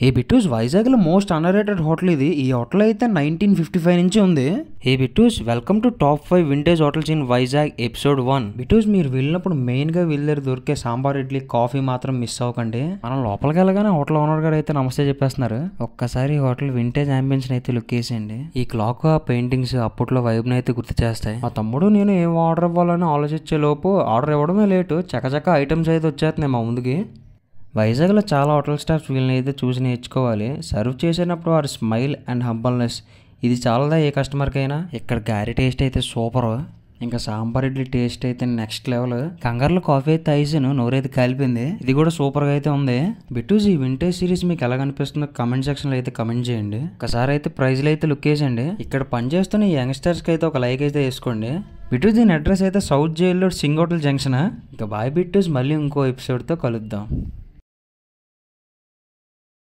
ఏ బిట్టూస్ వైజాగ్లో most underrated hotel ఇది. ఈ హోటల్ అయితే 1955 నుంచి ఉంది. ఏ Bittu's welcome to top 5 vintage hotels in Vizag episode 1. Bittu's మీరు వెళ్ళినప్పుడు మెయిన్గా వీళ్ళ దొరికే సాంబార్ ఇడ్లీ కాఫీ మాత్రం మిస్ అవ్వకండి. మనం లోపలికి వెళ్ళగానే హోటల్ ఓనర్ గారు అయితే నమస్తే చెప్పేస్తున్నారు. ఒక్కసారి ఈ హోటల్ వింటేజ్ అంబియన్స్ అయితే లుక్ వేసేయండి. ఈ క్లాక్ పెయింటింగ్స్ అప్పట్లో వైబ్ని అయితే గుర్తు చేస్తాయి. మా తమ్ముడు నేను ఏం ఆర్డర్ ఇవ్వాలని ఆలోచించే లోపు ఆర్డర్ ఇవ్వడమే లేటు, చకచక ఐటమ్స్ అయితే వచ్చేస్తున్నాయి మా ముందుకి. వైజాగ్లో చాలా హోటల్ స్టాఫ్స్ వీళ్ళని అయితే చూసి నేర్చుకోవాలి. సర్వ్ చేసేటప్పుడు వారి స్మైల్ అండ్ హంబల్నెస్ ఇది చాలదా ఏ కస్టమర్కైనా. ఇక్కడ గారి టేస్ట్ అయితే సూపర్. ఇంకా సాంబార్ ఇడ్లీ టేస్ట్ అయితే నెక్స్ట్ లెవెల్. కంగారులో కాఫీ అయితే ఐసాను, నోరైతే కాలిపోయింది. ఇది కూడా సూపర్గా అయితే ఉంది. బిట్టూస్ ఈ వింటేజ్ సిరీస్ మీకు ఎలా కనిపిస్తుందో కమెంట్ సెక్షన్లో అయితే కమెంట్ చేయండి. ఒకసారి అయితే ప్రైజ్లు అయితే లుక్ వేసేయండి. ఇక్కడ పనిచేస్తున్న ఈ యంగ్స్టర్స్కి అయితే ఒక లైక్ అయితే వేసుకోండి. బిట్టూస్ దీని అడ్రస్ అయితే సౌత్ జైల్లో సింగ్ హోటల్ జంక్షన్. ఇంకా బాయ్ బిట్టూస్, మళ్ళీ ఇంకో ఎపిసోడ్తో కలుద్దాం.